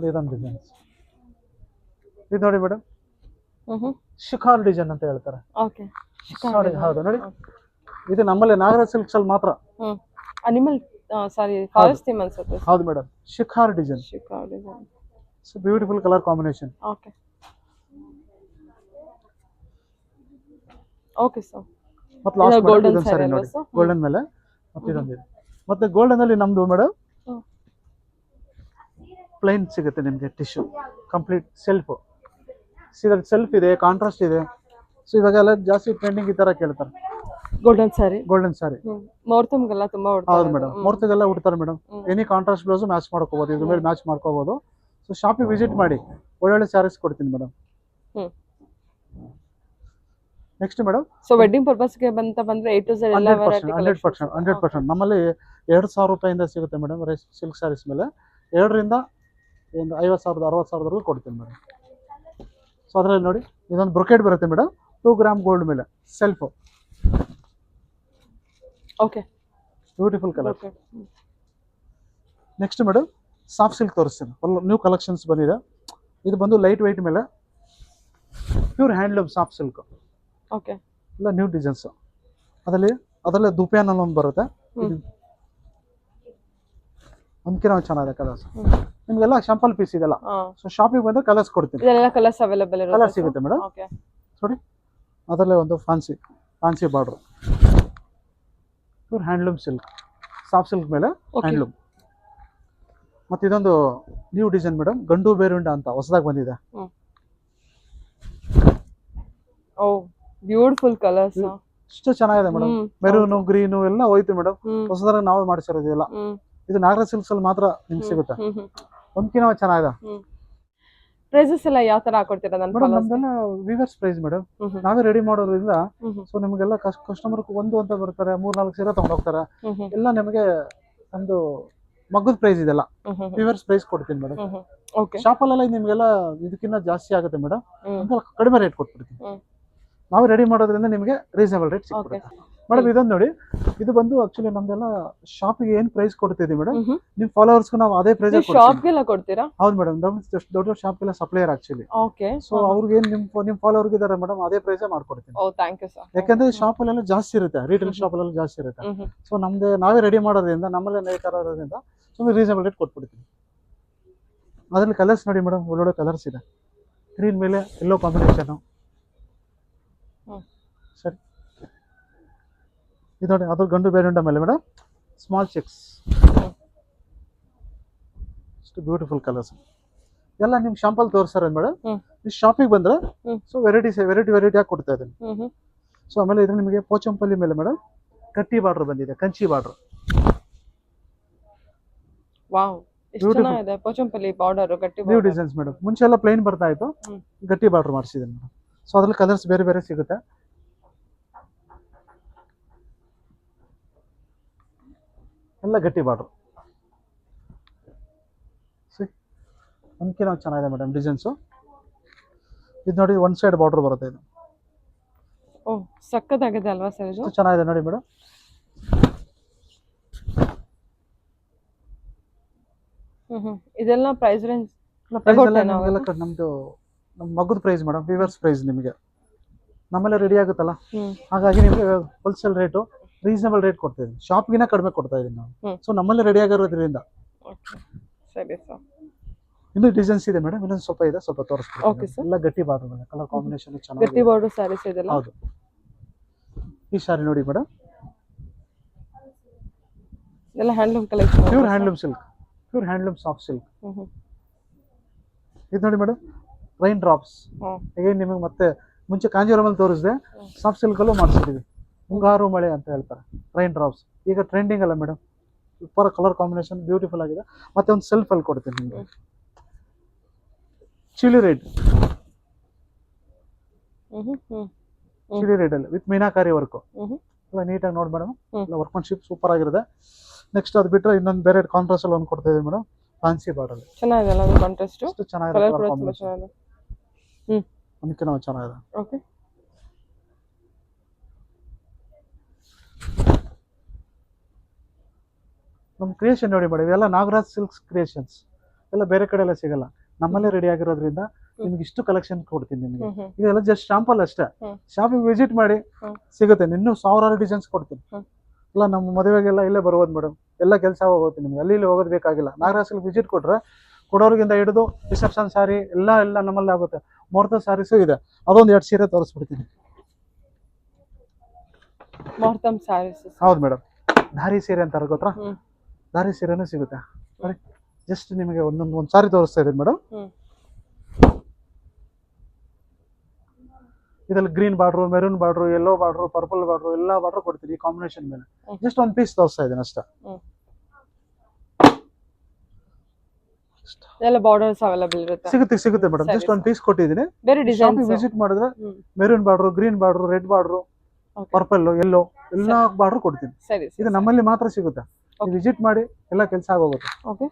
ಇದೊಂದು ಡಿಸೈನ್ಸ್ ಇದು ನೋಡಿ ಮೇಡಮ್, ಶಿಖಾರ್ ಡಿಸೈನ್ ಅಂತ ಹೇಳ್ತಾರೆ. ಹೌದು ನೋಡಿ, ಇದು ನಮ್ಮಲ್ಲಿ ನಾಗರಾಜ್ ಸಿಲ್ಕ್ಸ್ ಅಲ್ಲಿ ಮಾತ್ರ. ಅನಿಮಲ್ ಸಾರಿ ಫಾರೆಸ್ಟ್ ಥೀಮ್ ಅನ್ಸುತ್ತೆ. ಹೌದು ಮೇಡಮ್, ಶಿಖಾರ್ design. So beautiful colour combination. Okay okay sir. ಮತ್ತೆ ಲಾಸ್ಟ್ ಗೋಲ್ಡನ್ ಸಾರಿ ನೋಡಿ, ಗೋಲ್ಡನ್ ಮೇಲೆ ಮತ್ತೆ ಇದೊಂದಿದೆ. ಮತ್ತೆ ಗೋಲ್ಡನ್ ಅಲ್ಲಿ ನಮ್ದು ಮೇಡಮ್ ಪ್ಲೈನ್ ಸಿಗುತ್ತೆ ನಿಮಗೆ, ಟಿಶ್ಯೂ ಕಂಪ್ಲೀಟ್ ಸೆಲ್ಫ್. ಸೆಲ್ಫ್ ಇದೆ, ಕಾಂಟ್ರಾಸ್ಟ್ ಇದೆ. ಸೊ ಇವಾಗೆಲ್ಲ ಜಾಸ್ತಿ ಟ್ರೆಂಡಿಂಗ್ ಈ ತರ ಕೇಳ್ತಾರೆ, ಗೋಲ್ಡನ್ ಸಾರಿ. ಗೋಲ್ಡನ್ ಸಾರಿ ಮುಹೂರ್ತಮ್ಗೆಲ್ಲ ತುಂಬಾ ಉಡ್ತಾರೆ. ಹೌದು ಮೇಡಮ್, ಮುಹೂರ್ತಗೆಲ್ಲ ಉಡ್ತಾರೆ madam. Any contrast blouse match ಮಾಡ್ಕೋಬಹುದು, ಇದ್ರ ಮೇಲೆ ಮ್ಯಾಚ್ ಮಾಡ್ಕೋಬಹುದು. ಸೊ ಶಾಪಿಗೆ ವಿಸಿಟ್ ಮಾಡಿ, ಒಳ್ಳೊಳ್ಳೆ ಸ್ಯಾರೀಸ್ ಕೊಡ್ತೀನಿ madam. Next madam, so wedding purpose ಗೆ ಬಂದ್ರೆ A to Z ಎಲ್ಲ ವೆರೈಟಿ 100% ನಮ್ಮಲ್ಲಿ 2000 ರೂಪಾಯಿಂದ ಸಿಗುತ್ತೆ ಮೇಡಮ್ ಸಿಲ್ಕ್ ಸ್ಯಾರೀಸ್ ಮೇಲೆ. 2 ರಿಂದ 50,000 60,000 ಕೊಡ್ತೀನಿ ಮೇಡಮ್. ಸೊ ಅದರಲ್ಲಿ ನೋಡಿ ಇದೊಂದು ಬ್ರೊಕೆಟ್ ಬರುತ್ತೆ ಮೇಡಮ್, 2 ಗ್ರಾಮ್ ಗೋಲ್ಡ್ ಮೇಲೆ self. Okay, beautiful colour. Next madam soft silk ತೋರಿಸ್ತೀನಿ, ನ್ಯೂ ಕಲೆಕ್ಷನ್ಸ್ ಬಂದಿದೆ. ಇದು ಬಂದು ಲೈಟ್ ವೆಯ್ಟ್ ಮೇಲೆ pure handloom soft silk. Okay, ಎಲ್ಲ ನ್ಯೂ ಡಿಸೈನ್ಸ್. ಅದರಲ್ಲಿ ದುಪಿಯಾನ್ ಅನ್ನೋ ಒಂದು ಬರುತ್ತೆ, ಒಂದ್ಕಿನ ಚೆನ್ನಾಗಿದೆ ಕಲರ್ಸ್. ನಿಮ್ಗೆಲ್ಲ ಶಾಂಪಲ್ ಪೀಸ್ ಇದೆಲ್ಲ. ಸೊ ಶಾಪಿಗೆ ಬಂದ್ರೆ ಕಲರ್ಸ್ ಕೊಡ್ತೀನಿ, ಇದೆಲ್ಲ ಕಲರ್ಸ್ ಅವೈಲೇಬಲ್ ಇರುತ್ತೆ. ಕಲರ್ ಸಿಗುತ್ತೆ ಮೇಡಮ್. ಓಕೆ, ನೋಡಿ ಅದರಲ್ಲೇ ಒಂದು fancy border, pure handloom silk, soft silk ಮೇಲೆ ಹ್ಯಾಂಡ್ಲೂಮ್. ಮತ್ತೆ ಇದೊಂದು ನ್ಯೂ ಡಿಸೈನ್ ಮೇಡಮ್, ಗಂಡು ಬೇರುಂಡ ಅಂತ ಹೊಸದಾಗಿ ಬಂದಿದೆ. ಓ ಬ್ಯೂಟಿಫುಲ್ ಕಲರ್ಸ್, ಇಷ್ಟು ಚೆನ್ನಾಗಿದೆ ಮೇಡಮ್. ಮೆರೂನು, ಗ್ರೀನು ಎಲ್ಲ ಹೋಯ್ತು ಮೇಡಮ್, ಹೊಸದಾಗಿ ನಾವು ಮಾಡಿಸಿರೋದು ಎಲ್ಲ. ಇದು ನಾಗರಾಜ್ ಸಿಲ್ಕ್ಸ್ ಅಲ್ಲಿ ಮಾತ್ರ ನಿಮ್ಗೆ ಸಿಗುತ್ತೆ, ಒಂದ್ಕಿನ ಚೆನ್ನಾಗಿದೆ. ಪ್ರೈಸಸ್ ಎಲ್ಲ ಯಾವ ತರ ಹಾಕೊಡ್ತೀರಾ? ಮೇಡಮ್ ನಮ್ದೆಲ್ಲ ವಿವರ್ಸ್ ಪ್ರೈಸ್ ಮೇಡಮ್, ನಾವೇ ರೆಡಿ ಮಾಡೋದ್ರಿಂದ. ಸೊ ನಿಮಗೆಲ್ಲ ಕಸ್ಟಮರ್ ಒಂದು ಅಂತ ಬರ್ತಾರೆ, 3-4 ಸೀರೆ ತಗೊಂಡೋಗ್ತಾರೆ. ಎಲ್ಲ ನಿಮಗೆ ಒಂದು ಮಗ್ಗದ ಪ್ರೈಸ್ ಇದೆಲ್ಲ, ವಿವರ್ಸ್ ಪ್ರೈಸ್ ಕೊಡ್ತೀನಿ ಮೇಡಮ್. ಶಾಪಲ್ಲೆಲ್ಲ ನಿಮ್ಗೆಲ್ಲ ಇದಕ್ಕಿಂತ ಜಾಸ್ತಿ ಆಗುತ್ತೆ ಮೇಡಮ್, ಕಡಿಮೆ ರೇಟ್ ಕೊಟ್ಬಿಡ್ತೀನಿ. ನಾವು ರೆಡಿ ಮಾಡೋದ್ರಿಂದ ನಿಮಗೆ ರೀಸನಬಲ್ ರೇಟ್ ಸಿಗುತ್ತೆ. ಮೇಡಮ್ ಇದೊಂದು ನೋಡಿ, ಇದು ಬಂದು ಆಕ್ಚುಲಿ ನಮ್ದೆಲ್ಲ ಶಾಪಿಗೆ ಏನ್ ಪ್ರೈಸ್ ಕೊಡ್ತಿದೀವಿ ಮೇಡಮ್, ನಿಮ್ ಫಾಲೋವರ್ಸ್ ನಾವು ಅದೇ ಪ್ರೈಸ್ ಶಾಪ್ಗೆಲ್ಲ ಕೊಡ್ತೀರಾ? ಹೌದು ಮೇಡಮ್, ದೊಡ್ಡ ದೊಡ್ಡ ಶಾಪ್ಗೆಲ್ಲ ಸಪ್ಲೈಯರ್ ಆಕ್ಚುಲಿ. ಓಕೆ. ಸೊ ಅವ್ರಿಗೆ ಏನ್ ನಿಮ್ ಫಾಲೋವರ್ಗೆ ಇದಾರೆ ಮೇಡಮ್, ಅದೇ ಪ್ರೈಸ್ ಮಾಡ್ಕೊಡ್ತೀನಿ. ಓ ಥ್ಯಾಂಕ್ ಯು ಸರ್. ಯಾಕಂದ್ರೆ ಶಾಪ್ ಅಲ್ಲೆಲ್ಲ ಜಾಸ್ತಿ ಇರುತ್ತೆ, ರಿಟೇಲ್ ಶಾಪ್ ಅಲ್ಲೆಲ್ಲ ಜಾಸ್ತಿ ಇರುತ್ತೆ. ಸೊ ನಮ್ದೇ ನಾವೇ ರೆಡಿ ಮಾಡೋದ್ರಿಂದ, ನಮ್ಮಲ್ಲೇ ನೇಕಾರ ಇರೋದ್ರಿಂದ ಸುಮ್ಮನೆ ರೀಸನಬಲ್ ರೇಟ್ ಕೊಟ್ಬಿಡ್ತೀನಿ. ಅದ್ರಲ್ಲಿ ಕಲರ್ಸ್ ನೋಡಿ ಮೇಡಮ್, ಒಳ್ಳೊಳ್ಳೆ ಕಲರ್ಸ್ ಇದೆ. ಗ್ರೀನ್ ಮೇಲೆ ಎಲ್ಲೋ ಕಾಂಬಿನೇಷನ್. ಸರಿ, ಇದು ನೋಡಿ, ಅದು ಗಂಡು ಬೇರುಂಡ ಮೇಲೆ ಮೇಡಮ್ ಸ್ಮಾಲ್ ಚೆಕ್ಸ್. ಇಷ್ಟು ಬ್ಯೂಟಿಫುಲ್ ಕಲರ್ಸ್ ಎಲ್ಲ ನಿಮ್ ಶಾಂಪಲ್ ತೋರಿಸ್ತಾರೆ ಮೇಡಮ್. ಈ ಶಾಪಿಗೆ ಬಂದ್ರೆ ಸೊ ವೆರೈಟಿ ಆಗಿ ಕೊಡ್ತಾ ಇದ್ದೀನಿ. ಸೊ ಆಮೇಲೆ ಇದು ನಿಮಗೆ ಪೋಚಂಪಲ್ಲಿ ಮೇಲೆ ಮೇಡಮ್ ಕಟ್ಟಿ ಬಾರ್ಡರ್ ಬಂದಿದೆ, ಕಂಚಿ ಬಾರ್ಡರ್. ವಾವ್, ಎಷ್ಟು ಚೆನ್ನಾಗಿದೆ ಪೋಚಂಪಲ್ಲಿ ಬಾರ್ಡರ್, ಗಟ್ಟಿ ನ್ಯೂ ಡಿಸೈನ್ಸ್ ಮೇಡಮ್. ಮುಂಚೆ ಎಲ್ಲ ಪ್ಲೈನ್ ಬರ್ತಾ ಇತ್ತು, ಗಟ್ಟಿ ಬಾರ್ಡರ್ ಮಾಡಿಸಿದ್ದೀನಿ ಮೇಡಮ್. ಸೊ ಅದ್ರಲ್ಲಿ ಕಲರ್ಸ್ ಬೇರೆ ಬೇರೆ ಸಿಗುತ್ತೆ. ಎಲ್ಲ ಗಟ್ಟಿ ಬಾರ್ಡರ್. ಅದಕ್ಕೆ ಚೆನ್ನಾಗಿದೆ ಮೇಡಮ್ ಡಿಸೈನ್ಸು. ಇದು ನೋಡಿ, ಒನ್ ಸೈಡ್ ಬಾರ್ಡರ್ ಬರುತ್ತೆ. ಇದು ಓ ಸಕ್ಕತ್ತಾಗಿದೆ ಅಲ್ವಾ ಸರ್? ಇದು ಚೆನ್ನಾಗಿದೆ ನೋಡಿ ಮೇಡಮ್. ಇದೆಲ್ಲ ಪ್ರೈಸ್ ರೇಂಜ್ ನಮ್ದು ನಮ್ಮ ಮಗುದ ಪ್ರೈಸ್ ಮೇಡಮ್, ವೀವರ್ಸ್ ಪ್ರೈಸ್ ನಿಮಗೆ ನಮ್ಮಲ್ಲೇ ರೆಡಿ ಆಗುತ್ತಲ್ಲ, ಹಾಗಾಗಿ ನಿಮಗೆ ಹೋಲ್ಸೇಲ್ ರೇಟು ರೀಸನಬಲ್ ರೇಟ್ ಕೊಡ್ತಾ ಇದೀನಿ. ಶಾಪ್ಗಿನ ಕಡಿಮೆ ಕೊಡ್ತಾ ಇದೀನಿ ನಾವು. ಸೊ ನಮ್ಮಲ್ಲೇ ರೆಡಿ ಆಗಿರೋದ್ರಿಂದ. ಸರಿ ಸರ್. ಇನ್ನೂ ಡಿಸೈನ್ಸ್ ಇದೆ ಮೇಡಮ್, ಇನ್ನೊಂದು ಸ್ವಲ್ಪ ಇದೆ, ಸ್ವಲ್ಪ ಓಕೆ ತೋರಿಸ್ತೀನಿ. ಸರ್. ಎಲ್ಲ ಗಟ್ಟಿ ಬಾರ್ಡರ್ ಮೇಲೆ ಕಲರ್ ಕಾಂಬಿನೇಷನ್ ಚೆನ್ನಾಗಿದೆ. ಗಟ್ಟಿ ಬಾರ್ಡರ್ ಸ್ಯಾರೀಸ್ ಇದೆಲ್ಲ. ಹೌದು. ಈ ಸಾರಿ ನೋಡಿ ಮೇಡಮ್, ಎಲ್ಲ handloom collection, pure handloom silk, pure handloom soft silk. ಇದು ನೋಡಿ ಮೇಡಮ್, ರೈನ್ ಡ್ರಾಪ್ಸ್. ಈಗ ನಿಮಗೆ ಮತ್ತೆ ಮುಂಚೆ ಕಾಂಜೀವರಮಲ್ಲಿ ತೋರಿಸಿದೆ, ಸಾಫ್ಟ್ ಸಿಲ್ಕಲ್ಲೂ ಮಾಡಿಸಿದ್ದೀವಿ. ಮುಂಗಾರು ಮಳೆ ಅಂತ ಹೇಳ್ತಾರೆ, ರೈನ್ ಡ್ರಾಪ್ಸ್. ಈಗ ಟ್ರೆಂಡಿಂಗ್ ಅಲ್ಲ madam, super colour combination, beautiful ಆಗಿದೆ. ಮತ್ತೆ ಒಂದು ಸೆಲ್ಫ್ ಅಲ್ಲಿ ಕೊಡ್ತೀನಿ ನಿಮಗೆ, ಚಿಲ್ಲಿ ರೆಡ್. ಚಿಲ್ಲಿ ರೆಡ್ ಅಲ್ಲಿ ವಿತ್ ಮೀನಾಕಾರಿ ವರ್ಕ್ ಎಲ್ಲ ನೀಟಾಗಿ ನೋಡಿ ಮೇಡಮ್. ಎಲ್ಲ ವರ್ಕ್ಮನ್ಶಿಪ್ ಸೂಪರ್ ಆಗಿರುತ್ತೆ. ನೆಕ್ಸ್ಟ್ ಅದು ಬಿಟ್ಟರೆ ಇನ್ನೊಂದು ಬೇರೆ ಕಾಂಟ್ರಾಸ್ಟ್ ಅಲ್ಲಿ ಒಂದು ಕೊಡ್ತಾ ಇದೀವಿ ಮೇಡಮ್, ಫ್ಯಾನ್ಸಿ ಬಾರ್ಡರ್. ಚೆನ್ನಾಗಿದೆ ಅಲ್ಲ ಕಾಂಟ್ರಾಸ್ಟ್? ಚೆನ್ನಾಗಿದೆ, ಅದಕ್ಕೆ ನಾವು ಚೆನ್ನಾಗಿದೆ. ಓಕೆ. ನಮ್ಮ ಕ್ರಿಯೇಷನ್ ನೋಡಿ ಮೇಡಮ್, ಇವೆಲ್ಲ ನಾಗರಾಜ್ ಸಿಲ್ಕ್ಸ್ ಕ್ರಿಯೇಷನ್ಸ್, ಎಲ್ಲ ಬೇರೆ ಕಡೆ ಎಲ್ಲ ಸಿಗಲ್ಲ, ನಮ್ಮಲ್ಲೇ ರೆಡಿ ಆಗಿರೋದ್ರಿಂದ ನಿಮ್ಗೆ ಇಷ್ಟು ಕಲೆಕ್ಷನ್ ಕೊಡ್ತೀನಿ ನಿಮಗೆ. ಇದೆಲ್ಲ ಜಸ್ಟ್ ಶಾಂಪಲ್ ಅಷ್ಟೇ, ಶಾಪಿಗೆ ವಿಸಿಟ್ ಮಾಡಿ ಸಿಗುತ್ತೆ. ಇನ್ನೂ ಸಾವಿರಾರು ಡಿಸೈನ್ಸ್ ಕೊಡ್ತೀನಿ. ಎಲ್ಲ ನಮ್ಮ ಮದುವೆಗೆಲ್ಲ ಇಲ್ಲೇ ಬರ್ಬೋದು ಮೇಡಮ್, ಎಲ್ಲ ಕೆಲಸ ಹೋಗುತ್ತೆ ನಿಮ್ಗೆ, ಅಲ್ಲಿ ಇಲ್ಲಿ ಹೋಗೋದು ಬೇಕಾಗಿಲ್ಲ. ನಾಗರಾಜ್ ಸಿಲ್ಕ್ ವಿಸಿಟ್ ಕೊಟ್ರೆ ಕೊಡೋರಿಗಿಂದ ಹಿಡಿದು ರಿಸೆಪ್ಷನ್ ಸಾರಿ ಎಲ್ಲ ನಮ್ಮಲ್ಲಿ ಆಗುತ್ತೆ. ಮುಹೂರ್ತ ಸಾರೀಸು ಇದೆ, ಅದೊಂದು 2 ಸೀರೆ ತೋರಿಸ್ಬಿಡ್ತೀನಿ. ಮುಹೂರ್ತಂ ಸಾರೀಸ್. ಹೌದು ಮೇಡಮ್, ಧಾರಿ ಸೀರೆ ಅಂತಾರೆ ಗೊತ್ತಾ, ಧಾರಿ ಸೀರೆನೂ ಸಿಗುತ್ತೆ. ಜಸ್ಟ್ ನಿಮಗೆ ಒಂದು ಸಾರಿ ತೋರಿಸ್ತಾ ಇದ್ದೀನಿ ಮೇಡಮ್. ಇದ್ರಲ್ಲಿ green border, maroon border, yellow border, purple border, ಎಲ್ಲ ಬಾರ್ಡ್ರು ಕೊಡ್ತೀನಿ ಈ ಕಾಂಬಿನೇಷನ್ ಮೇಲೆ. ಜಸ್ಟ್ ಒಂದು ಪೀಸ್ ತೋರಿಸ್ತಾ ಇದ್ದೀನಿ ಅಷ್ಟೇ. ಎಲ್ಲ ಬಾರ್ಡರ್ಸ್ ಅವೈಲೇಬಲ್ ಇರುತ್ತೆ? ಸಿಗುತ್ತೆ ಮೇಡಮ್, ಜಸ್ಟ್ ಒಂದು ಪೀಸ್ ಕೊಟ್ಟಿದ್ದೀನಿ. ಬೇರೆ ಡಿಸೈನ್ ವಿಸಿಟ್ ಮಾಡಿದ್ರೆ maroon border, green border, red border, purple, yellow ಎಲ್ಲ ಬಾರ್ಡ್ರು ಕೊಡ್ತೀನಿ. ಇದು ನಮ್ಮಲ್ಲಿ ಮಾತ್ರ ಸಿಗುತ್ತೆ, ವಿಸಿಟ್ ಮಾಡಿ ಎಲ್ಲ ಕೆಲಸ ಆಗೋಗುತ್ತೆ. ಓಕೆ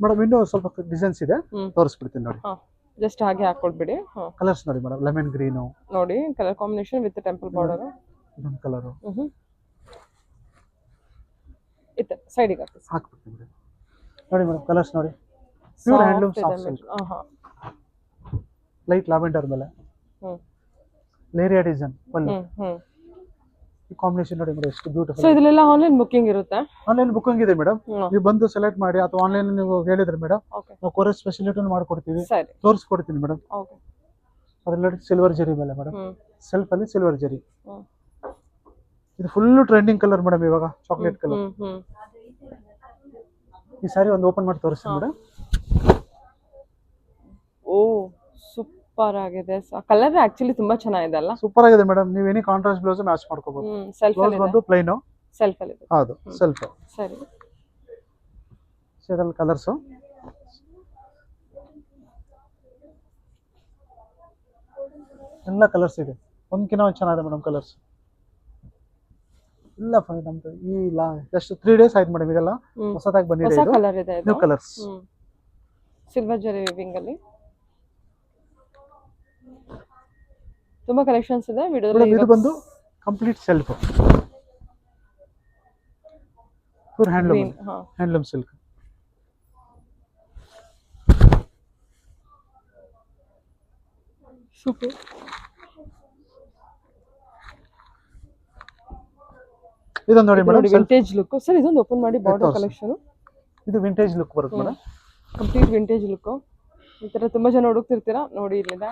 ಮೇಡಮ್, ಇನ್ನೂ ಸ್ವಲ್ಪ ಡಿಸೈನ್ಸ್ ಇದೆ, ತೋರಿಸ್ಬಿಡ್ತೀನಿ ನೋಡಿ. ಜಸ್ಟ್ ಹಾಗೆ ಹಾಕೊಳ್ಬಿಡಿ. ಕಲರ್ಸ್ ನೋಡಿ ಮೇಡಮ್, ಲೆಮನ್ ಗ್ರೀನು ನೋಡಿ, colour combination with temple border. ಇದೊಂದು ಕಲರು ಇತ್ತು ಸೈಡಿಗೆ ಹಾಕ್ಬಿಡ್ತೀನಿ ನೋಡಿ ಮೇಡಮ್. ಕಲರ್ಸ್ ನೋಡಿ, pure handloom soft silk, light lavender ಮೇಲೆ ಲೇರಿಯಾ ಡಿಸೈನ್ ಪಲ್ಲು. ಈ ಕಾಂಬಿನೇಷನ್ ನೋಡಿ ಮೇಡಮ್, ಎಷ್ಟು ಬ್ಯೂಟಿಫುಲ್. ಸೊ ಇದೆಲ್ಲ ಆನ್ಲೈನ್ ಬುಕಿಂಗ್ ಇರುತ್ತೆ? ಆನ್ಲೈನ್ ಬುಕಿಂಗ್ ಇದೆ ಮೇಡಮ್, ನೀವು ಬಂದು ಸೆಲೆಕ್ಟ್ ಮಾಡಿ, ಅಥವಾ ಆನ್ಲೈನ್ ನೀವು ಹೇಳಿದ್ರೆ ಮೇಡಮ್ ನಾವು ಕೊರಿಯರ್ ಫೆಸಿಲಿಟಿ ಮಾಡ್ಕೊಡ್ತೀವಿ, ತೋರಿಸ್ಕೊಡ್ತೀನಿ ಮೇಡಮ್. ಅದ್ರಲ್ಲಿ ಸಿಲ್ವರ್ ಜರಿ ಮೇಲೆ ಮೇಡಮ್, ಸೆಲ್ಫ್ ಅಲ್ಲಿ ಸಿಲ್ವರ್ ಜರಿ. ಇದು ಫುಲ್ ಟ್ರೆಂಡಿಂಗ್ ಕಲರ್ ಮೇಡಮ್ ಇವಾಗ, ಚಾಕ್ಲೇಟ್ ಕಲರ್. ಈ ಸಾರಿ ಒಂದು ಓಪನ್ ಮಾಡಿ ತೋರಿಸ್ತೀನಿ ಮೇಡಮ್. ಓ ಸೂಪರ್ ಆಗಿದೆ, ಕಲರ್ ಆಕ್ಚುಲಿ ತುಂಬಾ ಚೆನ್ನಾಗಿದೆ ಅಲ್ಲ? ಸೂಪರ್ ಆಗಿದೆ ಮೇಡಮ್, ನೀವು ಏನಿ ಕಾಂಟ್ರಾಸ್ಟ್ ಬ್ಲೌಸ್ ಮ್ಯಾಚ್ ಮಾಡ್ಕೋಬಹುದು. ಸೆಲ್ಫ್ ಬ್ಲೌಸ್ ಬಂದು ಪ್ಲೈನ್, ಸೆಲ್ಫ್ ಅಲ್ಲಿ. ಹೌದು ಸೆಲ್ಫ್. ಸರಿ, ಇದರಲ್ಲಿ ಕಲರ್ಸ್ ಎಲ್ಲ ಕಲರ್ಸ್ ಇದೆ, ಒಂದ್ಕಿನ ಒಂದು ಚೆನ್ನಾಗಿದೆ ಮೇಡಮ್ ಕಲರ್ಸ್ ಎಲ್ಲ. ನಮ್ದು ಈ ಜಸ್ಟ್ 3 days ಆಯ್ತು ಮೇಡಮ್, ಇದೆಲ್ಲ ಹೊಸದಾಗಿ ಬಂದಿದೆ. ಹೊಸ ಕಲರ್ ಇದೆ, ನ್ಯೂ ಕಲರ್ಸ್, ಸಿಲ್ವರ್ ಜರಿ ವಿವಿಂಗ್ ಅಲ್ಲಿ. ತುಂಬಾ ಕಲೆಕ್ಷನ್ಸ್ ಇದೆ ಮೇಡಮ್ ವಿಡಿಯೋದಲ್ಲಿ. ಇದು ಬಂದು complete self pure handloom silk. Super. ಇದೊಂದು ನೋಡಿ ಮೇಡಮ್ ವಿಂಟೇಜ್ ಲುಕ್ ಸರ್. ಇದೊಂದು ಓಪನ್ ಮಾಡಿ ಬಾರ್ಡರ್ ಕಲೆಕ್ಷನ್. ಇದು ವಿಂಟೇಜ್ ಲುಕ್ ಬರುತ್ತೆ ಮೇಡಮ್, ಕಂಪ್ಲೀಟ್ ವಿಂಟೇಜ್ ಲುಕ್. ಈ ತರ ತುಂಬಾ ಜನ ಹುಡುಕ್ತಿರ್ತೀರಾ ನೋಡಿ ಇಲ್ಲಿಂದ.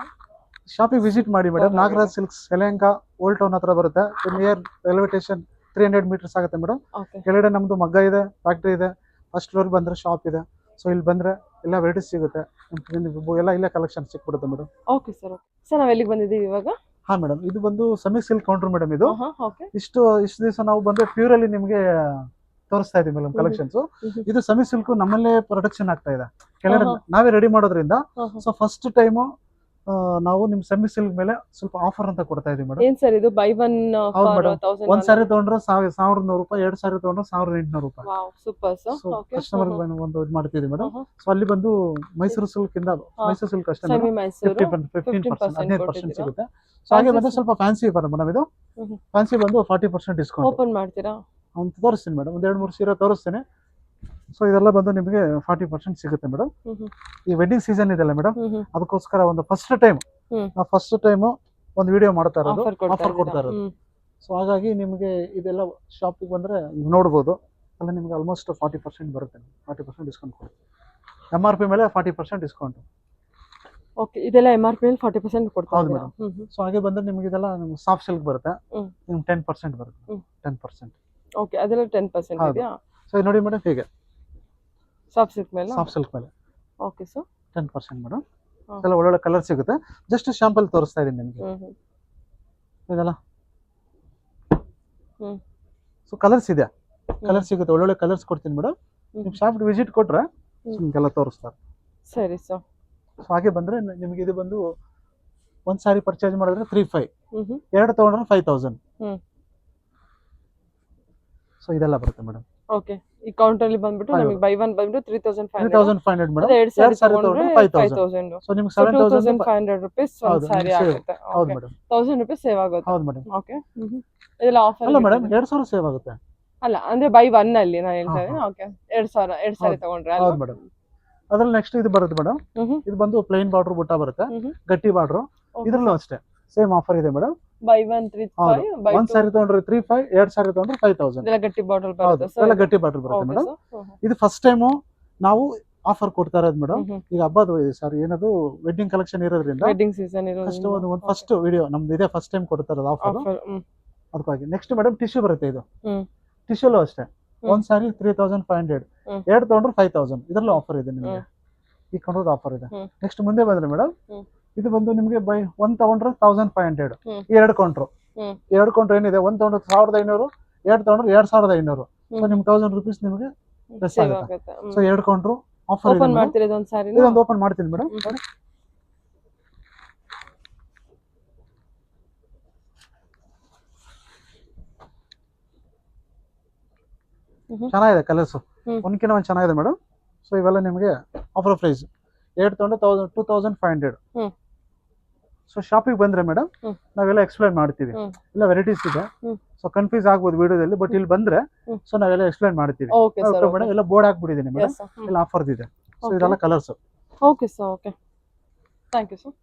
ಶಾಪಿಗೆ ವಿಸಿಟ್ ಮಾಡಿ madam. Nagaraj silks Yelahanka old town ಹತ್ರ ಬರುತ್ತೆ. ನಿಯರ್ ರೈಲ್ವೆ ಸ್ಟೇಷನ್ 300 ಮೀಟರ್ಸ್ ಆಗುತ್ತೆ ಮೇಡಮ್. ಕೆಳಗಡೆ ನಮ್ದು ಮಗ್ಗ ಇದೆ, ಫ್ಯಾಕ್ಟ್ರಿ ಇದೆ. ಫಸ್ಟ್ ಫ್ಲೋರ್ ಬಂದ್ರೆ ಶಾಪ್ ಇದೆ. ಸೊ ಇಲ್ಲಿ ಬಂದ್ರೆ ಎಲ್ಲ ವೆರೈಟೀಸ್ ಸಿಗುತ್ತೆ, ಎಲ್ಲ ಇಲ್ಲೇ ಕಲೆಕ್ಷನ್ ಸಿಕ್ಬಿಡುತ್ತೆ ಮೇಡಮ್. Okay sir. ಸರ್ ನಾವ್ ಎಲ್ಲಿಗೆ ಬಂದಿದ್ದೀವಿ ಇವಾಗ? ಹಾ ಮೇಡಮ್, ಇದು ಬಂದು ಸೆಮಿ ಸಿಲ್ಕ್ ಕೌಂಟರ್ ಮೇಡಮ್. ಇದು ಇಷ್ಟು ದಿವಸ ನಾವು ಬಂದು ಪ್ಯೂರ್ ಅಲ್ಲಿ ನಿಮಗೆ ತೋರಿಸ್ತಾ ಇದೀವಿ ಮೇಡಮ್ ಕಲೆಕ್ಷನ್ಸ್. ಇದು ಸೆಮಿ ಸಿಲ್ಕ್ ನಮ್ಮಲ್ಲೇ ಪ್ರೊಡಕ್ಷನ್ ಆಗ್ತಾ ಇದೆ, ಕೆಳಗಡೆ ನಾವೇ ರೆಡಿ ಮಾಡೋದ್ರಿಂದ. ಸೊ ಫಸ್ಟ್ ಟೈಮ್ ನಾವು ನಿಮ್ ಸೆಮಿ ಸಿಲ್ಕ್ ಮೇಲೆ ಸ್ವಲ್ಪ ಆಫರ್ ಅಂತ ಕೊಡ್ತಾ ಇದೀವಿ ಮೇಡಮ್. ಏನ್ ಸರ್ ಇದು ಬೈ ಒನ್ ಒಂದ್ ಸಾರಿ ತಗೊಂಡ್ರೆ 1100 ರೂಪಾಯಿ, 2 ಸಾರಿ ತಗೊಂಡ್ರೆ 1800 ರೂಪಾಯಿ. Super sir. ಕಸ್ಟಮರ್ ಒಂದು ಇದು ಮಾಡ್ತಿದ್ವಿ ಮೇಡಮ್. ಸೊ ಅಲ್ಲಿ ಬಂದು ಮೈಸೂರು ಸಿಲ್ಕ್ ಇಂದ ಮೈಸೂರು ಸಿಲ್ಕ್ ಅಷ್ಟೇ 15% ಸಿಗುತ್ತೆ. ಸೊ ಹಾಗೆ ಬಂದ್ರೆ ಸ್ವಲ್ಪ ಫ್ಯಾನ್ಸಿ ಬರುತ್ತೆ ಮೇಡಮ್. ಇದು ಫ್ಯಾನ್ಸಿ ಬಂದು 40% ಡಿಸ್ಕೌಂಟ್. ಓಪನ್ ಮಾಡ್ತೀರಾ? ಅಂತ ತೋರಿಸ್ತೀನಿ ಮೇಡಮ್, ಒಂದ್ 2-3 ಸೀರೆ ತೋರಿಸ್ತೀನಿ. ಸೊ ಇದೆಲ್ಲ ಬಂದು ನಿಮಗೆ 40% ಸಿಗುತ್ತೆ ಮೇಡಮ್. ಈ ವೆಡ್ಡಿಂಗ್ ಸೀಸನ್ ಇದೆಲ್ಲ ಮೇಡಮ್, ಅದಕ್ಕೋಸ್ಕರ ಒಂದು ಫಸ್ಟ್ ಟೈಮ್ ಒಂದು ವಿಡಿಯೋ ಮಾಡ್ತಾ ಇರೋದು, ಆಫರ್ ಕೊಡ್ತಾ ಇರೋದು. ಸೊ ಹಾಗಾಗಿ ನಿಮಗೆ ಇದೆಲ್ಲ ಶಾಪಿಗೆ ಬಂದ್ರೆ ನೋಡ್ಬೋದು. ಅಲ್ಲ ನಿಮ್ಗೆ ಆಲ್ಮೋಸ್ಟ್ 40% ಬರುತ್ತೆ, 40% ಡಿಸ್ಕೌಂಟ್ ಕೊಡುತ್ತೆ. MRP ಮೇಲೆ 40% ಡಿಸ್ಕೌಂಟ್. ಓಕೆ, ಇದೆಲ್ಲ MRP ಮೇಲೆ 40% ಕೊಡ್ತಾ ಹೌದು ಮೇಡಮ್. ಸೊ ಹಾಗೆ ಬಂದ್ರೆ ನಿಮಗೆ ಇದೆಲ್ಲ ಸಾಫ್ಟ್ ಸಿಲ್ಕ್ ಬರುತ್ತೆ, ನಿಮ್ಗೆ 10% ಬರುತ್ತೆ. 10%. ಓಕೆ, ಅದೆಲ್ಲ 10% ಇದೆಯಾ? ಸೊ ನೋಡಿ ಮೇಡಮ್, ಹೀಗೆ ಸಾಫ್ಟ್ ಸಿಲ್ಕ್ ಮೇಲೆ. Okay sir, 10% madam. ಇದೆಲ್ಲ ಒಳ್ಳೊಳ್ಳೆ ಕಲರ್ ಸಿಗುತ್ತೆ. ಜಸ್ಟ್ ಶಾಂಪಲ್ ತೋರಿಸ್ತಾ ಇದೀನಿ ನಿಮಗೆ. ಇದೆಲ್ಲ ಸೊ ಕಲರ್ಸ್ ಇದೆ, ಕಲರ್ ಸಿಗುತ್ತೆ, ಒಳ್ಳೊಳ್ಳೆ ಕಲರ್ಸ್ ಕೊಡ್ತೀನಿ ಮೇಡಮ್. ನಿಮ್ ಶಾಪ್ ವಿಸಿಟ್ ಕೊಟ್ರೆ ನಿಮ್ಗೆಲ್ಲ ತೋರಿಸ್ತಾರೆ. ಸರಿ ಸರ್. ಸೊ ಹಾಗೆ ಬಂದ್ರೆ ನಿಮ್ಗೆ ಇದು ಬಂದು ಒಂದ್ ಸಾರಿ ಪರ್ಚೇಸ್ ಮಾಡಿದ್ರೆ 3500, 2 ತಗೊಂಡ್ರೆ 5000. ಸೊ ಇದೆಲ್ಲ ಬರುತ್ತೆ ಮೇಡಮ್. ಓಕೆ, ಈ ಕೌಂಟರ್ ಅಲ್ಲಿ ಬಂದ್ಬಿಟ್ಟು ನಮಗೆ ಬೈ ಒನ್ ಬಂದ್ಬಿಟ್ಟು 3500 ಮೇಡಮ್. 2 ಸಾರಿ ತಗೊಂಡ್ರೆ 5000. ಸೊ ನಿಮಗೆ 7500 ರೂಪೀಸ್ ಒಂದು ಸಾರಿ ಆಗುತ್ತೆ. ಹೌದು ಮೇಡಮ್, 1000 ರೂಪೀಸ್ ಸೇವ್ ಆಗುತ್ತೆ. ಹೌದು ಮೇಡಮ್. ಓಕೆ, ಇದೆಲ್ಲ ಆಫರ್ ಅಲ್ಲ ಮೇಡಮ್, 2000 ಸೇವ್ ಆಗುತ್ತೆ. ಅಲ್ಲ ಅಂದ್ರೆ ಬೈ ಒನ್ ಅಲ್ಲಿ ನಾನು ಹೇಳ್ತಾ ಇದ್ದೀನಿ. ಓಕೆ, 2000 2 ಸಾರಿ ತಗೊಂಡ್ರೆ. ಹೌದು ಮೇಡಮ್. ಅದ್ರಲ್ಲಿ ನೆಕ್ಸ್ಟ್ ಇದು ಬರುತ್ತೆ ಮೇಡಮ್. ಇದು ಬಂದು ಪ್ಲೇನ್ ಬಾರ್ಡರ್ ಬುಟ್ಟ ಬರುತ್ತೆ, ಗಟ್ಟಿ ಬಾರ್ಡರ್. ಇದ್ರಲ್ಲೂ ಅಷ್ಟೇ ಸೇಮ್ ಆಫರ್ ಇದೆ ಮೇಡಮ್. ಬೈ 1 35, ಒಂದ್ ಸಾರಿ ತಗೊಂಡ್ರೆ 3500, 2 ಸಾರಿ ತಗೊಂಡ್ರೆ 5000. ಇದೆಲ್ಲ ಗಟ್ಟಿ ಬಾಟಲ್ ಬರುತ್ತೆ ಸರ್. ಇದೆಲ್ಲ ಗಟ್ಟಿ ಬಾಟಲ್ ಬರುತ್ತೆ ಮೇಡಮ್. ಇದು ಫಸ್ಟ್ ಟೈಮ್ ನಾವು ಆಫರ್ ಕೊಡ್ತಾ ಇರೋದು ಮೇಡಮ್. ಈಗ ಹಬ್ಬದ ಸರ್ ಏನದು ವೆಡ್ಡಿಂಗ್ ಕಲೆಕ್ಷನ್ ಇರೋದ್ರಿಂದ, ವೆಡ್ಡಿಂಗ್ ಸೀಸನ್ ಇರೋದ್ರಿಂದ ಒಂದು ಫಸ್ಟ್ ವಿಡಿಯೋ ನಮ್ದು ಇದೆ, ಫಸ್ಟ್ ಟೈಮ್ ಕೊಡ್ತಾ ಇರೋದು ಆಫರ್. ಅದಕ್ಕಾಗಿ ನೆಕ್ಸ್ಟ್ ಮೇಡಮ್ ಟಿಶ್ಯೂ ಬರುತ್ತೆ. ಇದು ಟಿಶ್ಯೂಲು ಅಷ್ಟೇ, ಒಂದ್ ಸಾರಿ 3500, 2 ತಗೊಂಡ್ರೆ 5000. ಇದ್ರಲ್ಲೂ ಆಫರ್ ಇದೆ ನಿಮಗೆ, ಈ ಕೊಂಡ್ರದ್ದು ಆಫರ್ ಇದೆ. ನೆಕ್ಸ್ಟ್ ಮುಂದೆ ಬಂದ್ರೆ ಮೇಡಮ್, ಇದು ಬಂದು ನಿಮಗೆ ಬೈ 1 ತಗೊಂಡ್ರೆ 1500. 2 ಕೊಂಡ್ರು ಏನಿದೆ, 1 ತಗೊಂಡ್ರೆ 1500, 2 ತಗೊಂಡ್ರೆ 2500. ಸೊ ನಿಮ್ಗೆ 1000 ರೂಪೀಸ್ ನಿಮಗೆ ಲೆಸ್ ಆಗುತ್ತೆ. ಸೊ 2 ಕೊಂಡ್ರು ಆಫರ್ ಇದೆ. ಓಪನ್ ಮಾಡ್ತೀರಾ ಇದೊಂದು ಸಾರಿ? ಇದೊಂದು ಓಪನ್ ಮಾಡ್ತೀನಿ ಮೇಡಮ್. ಚೆನ್ನಾಗಿದೆ ಕಲರ್ಸ್, ಒಂದ್ಕಿಂತ ಒಂದು ಚೆನ್ನಾಗಿದೆ ಮೇಡಮ್. ಸೊ ಇವೆಲ್ಲ ನಿಮಗೆ ಆಫರ್ ಪ್ರೈಸ್. 2 ತಗೊಂಡ್ರೆ 2500. ಸೊ ಶಾಪಿಗೆ ಬಂದ್ರೆ ಮೇಡಮ್ ನಾವೆಲ್ಲ ಎಕ್ಸ್ಪ್ಲೈನ್ ಮಾಡ್ತೀವಿ, ಎಲ್ಲ ವೆರೈಟೀಸ್ ಇದೆ. ಸೊ ಕನ್ಫ್ಯೂಸ್ ಆಗ್ಬೋದು ವಿಡಿಯೋದಲ್ಲಿ, ಬಟ್ ಇಲ್ಲಿ ಬಂದ್ರೆ ಸೊ ನಾವೆಲ್ಲ ಎಕ್ಸ್ಪ್ಲೈನ್ ಮಾಡ್ತೀವಿ ಮೇಡಮ್. ಎಲ್ಲ ಬೋರ್ಡ್ ಹಾಕ್ಬಿಟ್ಟಿದ್ದೀನಿ ಮೇಡಮ್, ಎಲ್ಲ ಆಫರ್ಸ್ ಇದೆ. ಸೊ ಇದೆಲ್ಲ colours. Okay sir. Okay, thank you sir.